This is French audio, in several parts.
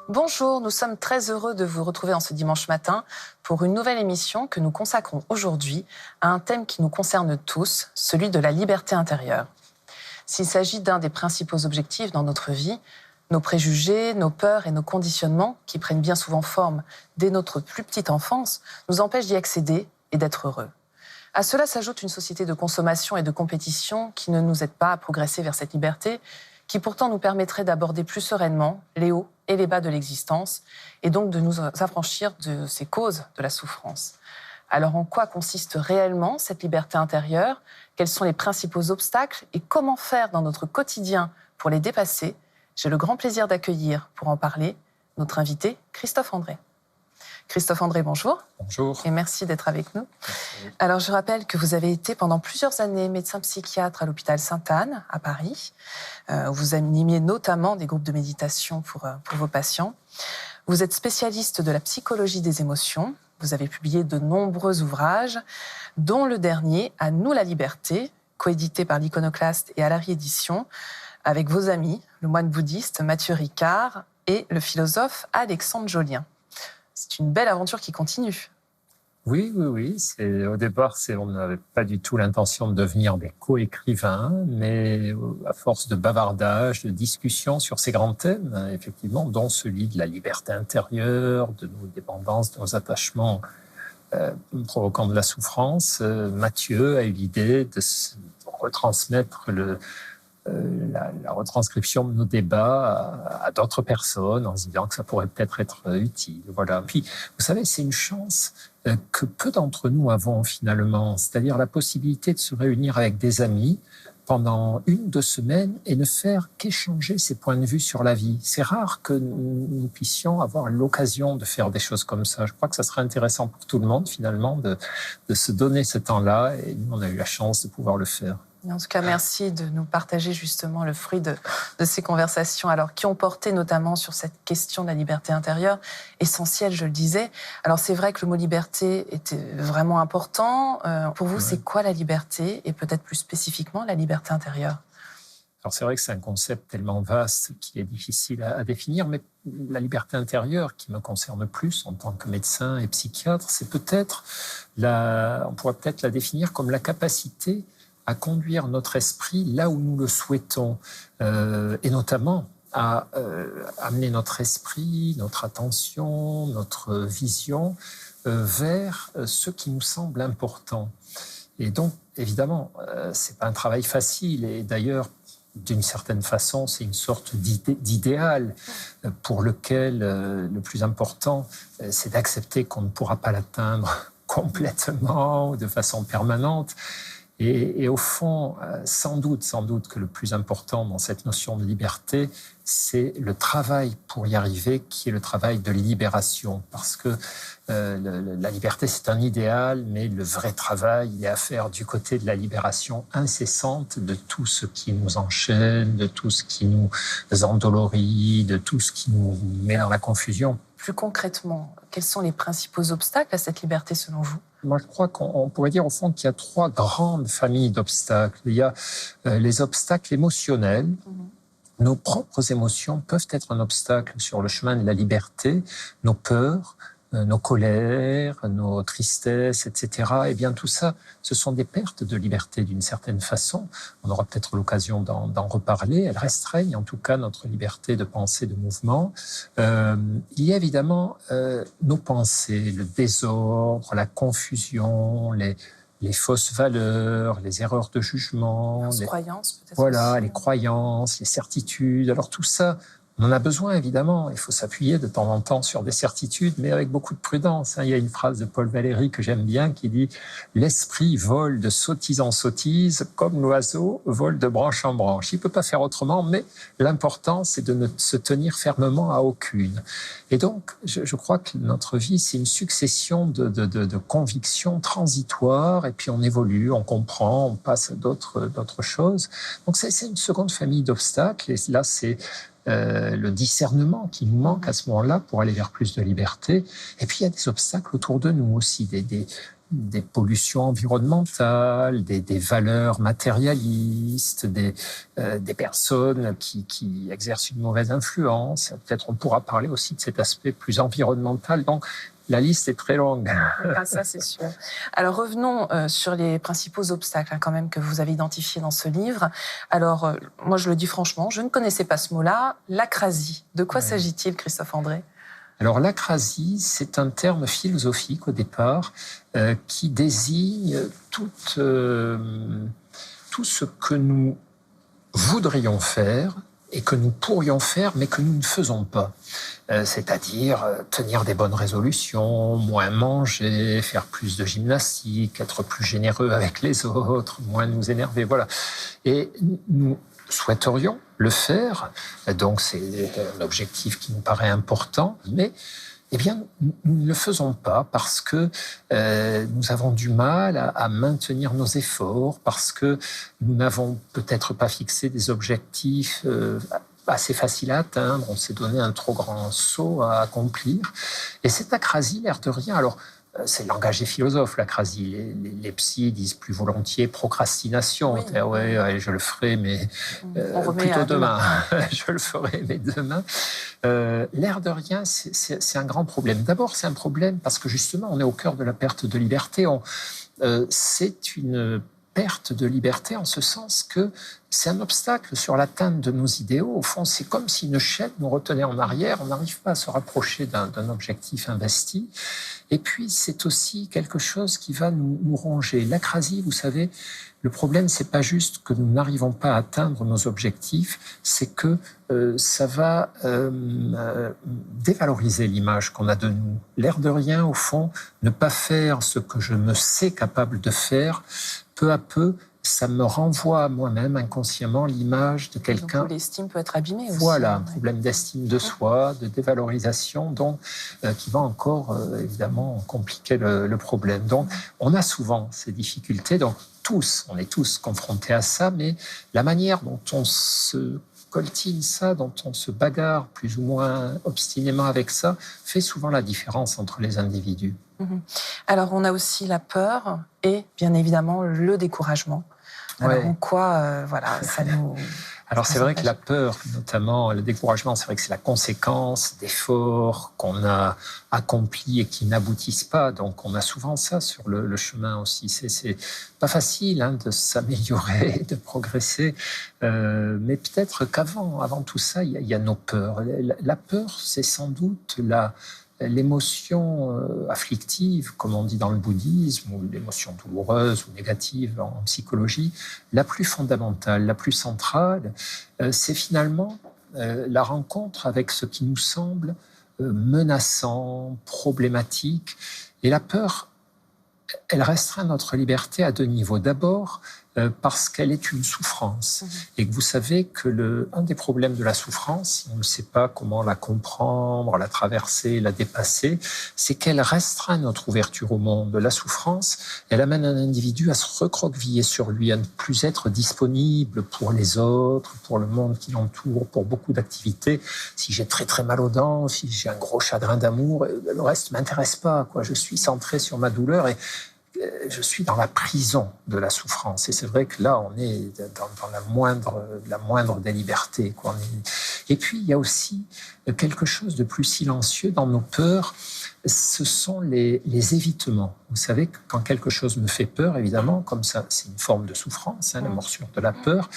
Bonjour, nous sommes très heureux de vous retrouver en ce dimanche matin pour une nouvelle émission que nous consacrons aujourd'hui à un thème qui nous concerne tous, celui de la liberté intérieure. S'il s'agit d'un des principaux objectifs dans notre vie, nos préjugés, nos peurs et nos conditionnements, qui prennent bien souvent forme dès notre plus petite enfance, nous empêchent d'y accéder et d'être heureux. À cela s'ajoute une société de consommation et de compétition qui ne nous aide pas à progresser vers cette liberté, qui pourtant nous permettrait d'aborder plus sereinement les hauts et les bas de l'existence, et donc de nous affranchir de ces causes de la souffrance. Alors en quoi consiste réellement cette liberté intérieure ? Quels sont les principaux obstacles et comment faire dans notre quotidien pour les dépasser ? J'ai le grand plaisir d'accueillir, pour en parler, notre invité Christophe André. Christophe André, bonjour. Bonjour. Et merci d'être avec nous. Alors, je rappelle que vous avez été pendant plusieurs années médecin psychiatre à l'hôpital Sainte-Anne, à Paris. Vous animiez notamment des groupes de méditation pour vos patients. Vous êtes spécialiste de la psychologie des émotions. Vous avez publié de nombreux ouvrages, dont le dernier, À nous la liberté, coédité par l'Iconoclaste et à la réédition, avec vos amis, le moine bouddhiste Mathieu Ricard et le philosophe Alexandre Jolien. C'est une belle aventure qui continue. Oui. Au départ, on n'avait pas du tout l'intention de devenir des co-écrivains, mais à force de bavardage, de discussions sur ces grands thèmes, effectivement, dont celui de la liberté intérieure, de nos dépendances, de nos attachements provoquant de la souffrance, Mathieu a eu l'idée de retransmettre la retranscription de nos débats à d'autres personnes en se disant que ça pourrait peut-être être utile. Voilà. Puis, vous savez, c'est une chance que peu d'entre nous avons finalement, c'est-à-dire la possibilité de se réunir avec des amis pendant 1-2 semaines et ne faire qu'échanger ses points de vue sur la vie. C'est rare que nous puissions avoir l'occasion de faire des choses comme ça. Je crois que ça serait intéressant pour tout le monde, finalement, de se donner ce temps-là, et nous, on a eu la chance de pouvoir le faire. En tout cas, merci de nous partager justement le fruit de ces conversations, alors qui ont porté notamment sur cette question de la liberté intérieure, essentielle, je le disais. Alors c'est vrai que le mot liberté était vraiment important. Pour vous, c'est quoi la liberté et peut-être plus spécifiquement la liberté intérieure ? Alors c'est vrai que c'est un concept tellement vaste qu'il est difficile à définir, mais la liberté intérieure qui me concerne plus en tant que médecin et psychiatre, c'est peut-être on pourrait peut-être la définir comme la capacité à conduire notre esprit là où nous le souhaitons, et notamment à amener notre esprit, notre attention, notre vision vers ce qui nous semble important. Et donc, évidemment, c'est pas un travail facile, et d'ailleurs, d'une certaine façon, c'est une sorte d'idéal pour lequel le plus important, c'est d'accepter qu'on ne pourra pas l'atteindre complètement ou de façon permanente. Et au fond, sans doute que le plus important dans cette notion de liberté, c'est le travail pour y arriver, qui est le travail de libération. Parce que la liberté, c'est un idéal, mais le vrai travail, il est à faire du côté de la libération incessante de tout ce qui nous enchaîne, de tout ce qui nous endolorit, de tout ce qui nous met dans la confusion. Plus concrètement, quels sont les principaux obstacles à cette liberté selon vous ? Moi, je crois qu'on pourrait dire au fond qu'il y a 3 grandes familles d'obstacles. Il y a les obstacles émotionnels. Nos propres émotions peuvent être un obstacle sur le chemin de la liberté. Nos peurs, nos colères, nos tristesses, etc. Eh bien, tout ça, ce sont des pertes de liberté d'une certaine façon. On aura peut-être l'occasion d'en reparler. Elles restreignent en tout cas notre liberté de pensée, de mouvement. Il y a évidemment nos pensées, le désordre, la confusion, les fausses valeurs, les erreurs de jugement. Les croyances, peut-être. Voilà, aussi. les croyances, les certitudes. Alors tout ça, on en a besoin, évidemment. Il faut s'appuyer de temps en temps sur des certitudes, mais avec beaucoup de prudence. Il y a une phrase de Paul Valéry que j'aime bien qui dit « L'esprit vole de sottise en sottise, comme l'oiseau vole de branche en branche. » Il ne peut pas faire autrement, mais l'important, c'est de ne se tenir fermement à aucune. Et donc, je crois que notre vie, c'est une succession de convictions transitoires, et puis on évolue, on comprend, on passe à d'autres choses. Donc, c'est une seconde famille d'obstacles, et là, c'est le discernement qui nous manque à ce moment-là pour aller vers plus de liberté. Et puis, il y a des obstacles autour de nous aussi, des pollutions environnementales, des valeurs matérialistes, des personnes qui exercent une mauvaise influence. Peut-être on pourra parler aussi de cet aspect plus environnemental. Donc, la liste est très longue. Ah, ça, c'est sûr. Alors, revenons sur les principaux obstacles quand même que vous avez identifiés dans ce livre. Alors, moi, je le dis franchement, je ne connaissais pas ce mot-là, l'acrasie. De quoi s'agit-il, Christophe André ? Alors, l'acrasie, c'est un terme philosophique au départ qui désigne tout ce que nous voudrions faire et que nous pourrions faire, mais que nous ne faisons pas. C'est-à-dire tenir des bonnes résolutions, moins manger, faire plus de gymnastique, être plus généreux avec les autres, moins nous énerver, voilà. Et nous souhaiterions le faire, donc c'est un objectif qui nous paraît important, mais eh bien, nous ne le faisons pas parce que nous avons du mal à maintenir nos efforts, parce que nous n'avons peut-être pas fixé des objectifs assez faciles à atteindre, on s'est donné un trop grand saut à accomplir. Et cette acrasie, l'air de rien, alors c'est le langage des philosophes, l'acrasie. Les psys disent plus volontiers procrastination. Oui. Ouais, je le ferai, mais plutôt demain. Je le ferai, mais demain. L'air de rien, c'est un grand problème. D'abord, c'est un problème parce que justement, on est au cœur de la perte de liberté. C'est une perte de liberté en ce sens que c'est un obstacle sur l'atteinte de nos idéaux. Au fond, c'est comme si une chaîne nous retenait en arrière. On n'arrive pas à se rapprocher d'un objectif investi. Et puis, c'est aussi quelque chose qui va nous ronger. L'acrasie, vous savez, le problème, c'est pas juste que nous n'arrivons pas à atteindre nos objectifs, c'est que ça va dévaloriser l'image qu'on a de nous. L'air de rien, au fond, ne pas faire ce que je me sais capable de faire, peu à peu, ça me renvoie à moi-même inconsciemment l'image de quelqu'un. Donc, l'estime peut être abîmée aussi. Voilà, un problème d'estime de soi, de dévalorisation, donc qui va encore évidemment compliquer le problème. Donc, on a souvent ces difficultés. Donc, on est tous confrontés à ça, mais la manière dont on se coltine ça, dont on se bagarre plus ou moins obstinément avec ça, fait souvent la différence entre les individus. Alors, on a aussi la peur et, bien évidemment, le découragement. Alors, en quoi, ça nous... Alors, c'est vrai que la peur, notamment le découragement, c'est vrai que c'est la conséquence d'efforts qu'on a accomplis et qui n'aboutissent pas. Donc, on a souvent ça sur le chemin aussi. C'est pas facile de s'améliorer, de progresser. Mais peut-être avant tout ça, il y a nos peurs. La peur, c'est sans doute l'émotion afflictive, comme on dit dans le bouddhisme, ou l'émotion douloureuse ou négative en psychologie, la plus fondamentale, la plus centrale, c'est finalement la rencontre avec ce qui nous semble menaçant, problématique. Et la peur, elle restreint notre liberté à deux niveaux. D'abord, parce qu'elle est une souffrance. Et que vous savez que un des problèmes de la souffrance, si on ne sait pas comment la comprendre, la traverser, la dépasser, c'est qu'elle restreint notre ouverture au monde. La souffrance, elle amène un individu à se recroqueviller sur lui, à ne plus être disponible pour les autres, pour le monde qui l'entoure, pour beaucoup d'activités. Si j'ai très très mal aux dents, si j'ai un gros chagrin d'amour, le reste ne m'intéresse pas. Je suis centré sur ma douleur et je suis dans la prison de la souffrance. Et c'est vrai que là, on est dans la moindre des libertés. Et puis, il y a aussi quelque chose de plus silencieux dans nos peurs. Ce sont les évitements. Vous savez que quand quelque chose me fait peur, évidemment, comme ça, c'est une forme de souffrance, la morsure de la peur,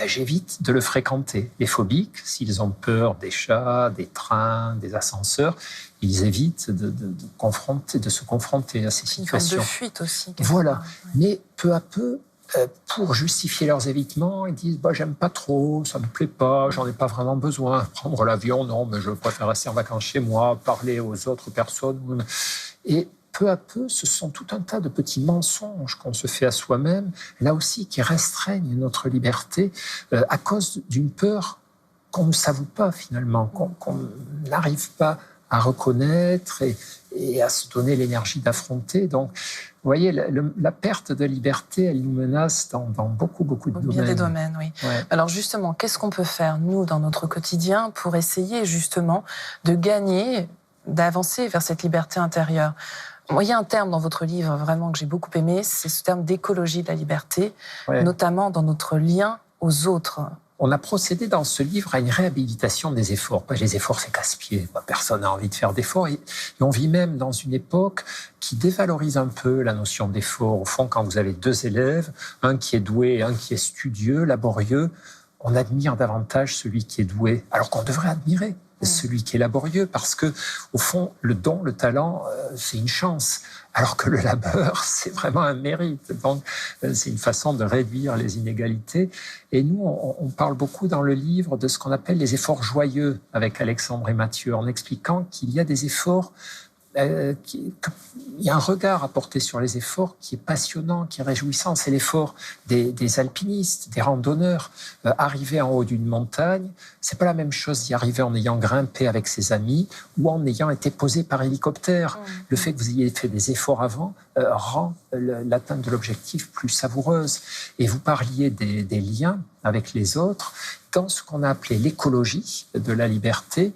j'évite de le fréquenter. Les phobiques, s'ils ont peur des chats, des trains, des ascenseurs, ils évitent de se confronter à ces situations. Une forme de fuite aussi. Voilà. Mais peu à peu, pour justifier leurs évitements, ils disent j'aime pas trop, ça me plaît pas, j'en ai pas vraiment besoin. Prendre l'avion, non, mais je préfère rester en vacances chez moi, parler aux autres personnes. Et peu à peu, ce sont tout un tas de petits mensonges qu'on se fait à soi-même, là aussi qui restreignent notre liberté à cause d'une peur qu'on ne s'avoue pas finalement, qu'on n'arrive pas à reconnaître et à se donner l'énergie d'affronter. Donc, vous voyez, la perte de liberté, elle nous menace dans beaucoup de domaines. Bien des domaines, oui. Ouais. Alors justement, qu'est-ce qu'on peut faire, nous, dans notre quotidien, pour essayer justement de gagner, d'avancer vers cette liberté intérieure ? Moi, il y a un terme dans votre livre vraiment que j'ai beaucoup aimé, c'est ce terme d'écologie de la liberté, notamment dans notre lien aux autres. On a procédé dans ce livre à une réhabilitation des efforts. Les efforts, c'est casse-pied. Personne n'a envie de faire d'efforts. Et on vit même dans une époque qui dévalorise un peu la notion d'effort. Au fond, quand vous avez deux élèves, un qui est doué et un qui est studieux, laborieux, on admire davantage celui qui est doué, alors qu'on devrait admirer celui qui est laborieux, parce que, au fond, le don, le talent, c'est une chance, alors que le labeur, c'est vraiment un mérite. Donc, c'est une façon de réduire les inégalités. Et nous, on parle beaucoup dans le livre de ce qu'on appelle les efforts joyeux avec Alexandre et Mathieu, en expliquant qu'il y a des efforts il y a un regard à porter sur les efforts qui est passionnant, qui est réjouissant. C'est l'effort des alpinistes, des randonneurs. Arriver en haut d'une montagne, c'est pas la même chose d'y arriver en ayant grimpé avec ses amis ou en ayant été posé par hélicoptère. Le fait que vous ayez fait des efforts avant rend l'atteinte de l'objectif plus savoureuse. Et vous parliez des liens avec les autres. Dans ce qu'on a appelé l'écologie de la liberté,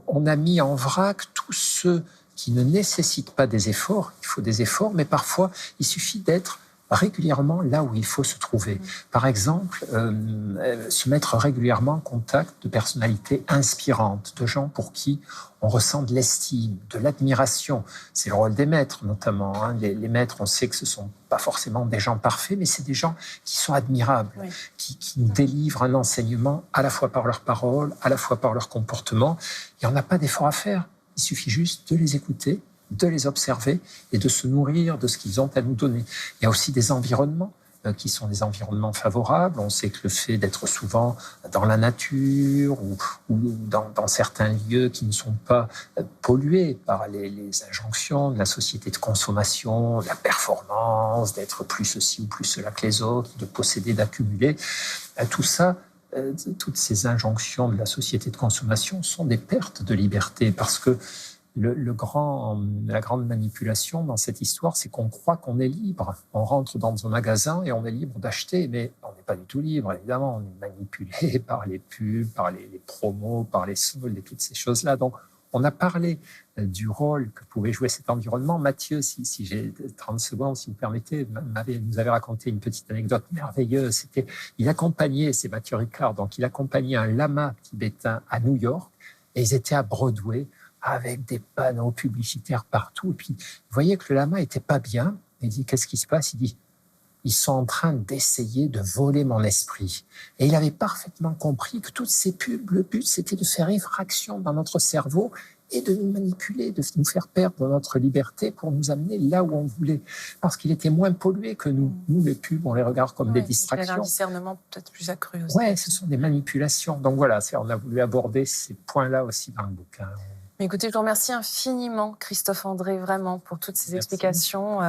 on a mis en vrac tous ceux qui ne nécessitent pas des efforts. Il faut des efforts, mais parfois, il suffit d'être régulièrement là où il faut se trouver. Par exemple, se mettre régulièrement en contact de personnalités inspirantes, de gens pour qui on ressent de l'estime, de l'admiration. C'est le rôle des maîtres, notamment. Les maîtres, on sait que ce ne sont pas forcément des gens parfaits, mais c'est des gens qui sont admirables, qui nous délivrent un enseignement à la fois par leurs paroles, à la fois par leur comportement. Et on n'a pas d'effort à faire. Il suffit juste de les écouter, de les observer et de se nourrir de ce qu'ils ont à nous donner. Il y a aussi des environnements qui sont des environnements favorables. On sait que le fait d'être souvent dans la nature ou dans certains lieux qui ne sont pas pollués par les injonctions de la société de consommation, de la performance, d'être plus ceci ou plus cela que les autres, de posséder, d'accumuler, tout ça, toutes ces injonctions de la société de consommation sont des pertes de liberté, parce que la grande manipulation dans cette histoire, c'est qu'on croit qu'on est libre. On rentre dans un magasin et on est libre d'acheter, mais on n'est pas du tout libre, évidemment. On est manipulé par les pubs, par les promos, par les soldes et toutes ces choses-là. Donc, on a parlé du rôle que pouvait jouer cet environnement. Mathieu, si j'ai 30 secondes, si vous permettez, nous avait raconté une petite anecdote merveilleuse. Il accompagnait, c'est Mathieu Ricard, donc il accompagnait un lama tibétain à New York, et ils étaient à Broadway, avec des panneaux publicitaires partout. Et puis, vous voyez que le lama n'était pas bien. Il dit, qu'est-ce qui se passe? Il dit, ils sont en train d'essayer de voler mon esprit. Et il avait parfaitement compris que toutes ces pubs, le but, c'était de faire effraction dans notre cerveau et de nous manipuler, de nous faire perdre notre liberté pour nous amener là où on voulait. Parce qu'il était moins pollué que nous. Nous, les pubs, on les regarde comme des distractions. Il y a un discernement peut-être plus accru aussi. Oui, ce sont des manipulations. Donc voilà, on a voulu aborder ces points-là aussi dans le bouquin. Mais écoutez, je vous remercie infiniment, Christophe André, vraiment, pour toutes ces explications.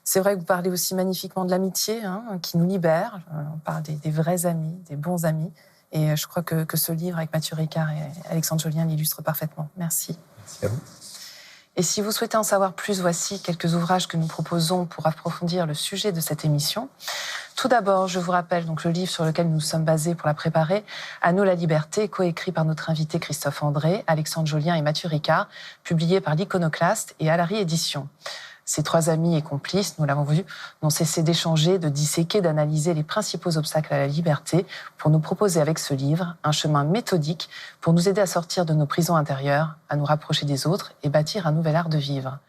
C'est vrai que vous parlez aussi magnifiquement de l'amitié, qui nous libère. On parle des vrais amis, des bons amis. Et je crois que ce livre, avec Mathieu Ricard et Alexandre Jolien, l'illustre parfaitement. Merci. Merci à vous. Et si vous souhaitez en savoir plus, voici quelques ouvrages que nous proposons pour approfondir le sujet de cette émission. Tout d'abord, je vous rappelle donc le livre sur lequel nous sommes basés pour la préparer, À nous la liberté, coécrit par notre invité Christophe André, Alexandre Jolien et Mathieu Ricard, publié par l'Iconoclaste et Alary Éditions. Ces trois amis et complices, nous l'avons vu, n'ont cessé d'échanger, de disséquer, d'analyser les principaux obstacles à la liberté pour nous proposer avec ce livre un chemin méthodique pour nous aider à sortir de nos prisons intérieures, à nous rapprocher des autres et bâtir un nouvel art de vivre.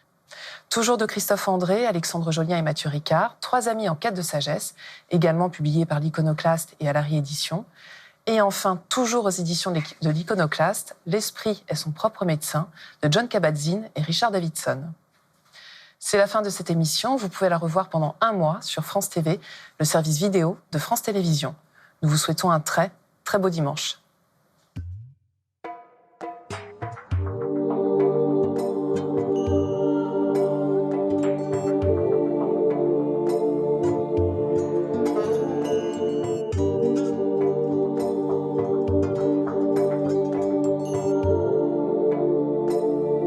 Toujours de Christophe André, Alexandre Jolien et Mathieu Ricard, trois amis en quête de sagesse, également publiés par l'Iconoclaste et Alary Éditions. Et enfin, toujours aux éditions de l'Iconoclaste, L'esprit est son propre médecin, de Jon Kabat-Zinn et Richard Davidson. C'est la fin de cette émission. Vous pouvez la revoir pendant 1 mois sur France TV, le service vidéo de France Télévisions. Nous vous souhaitons un très, très beau dimanche.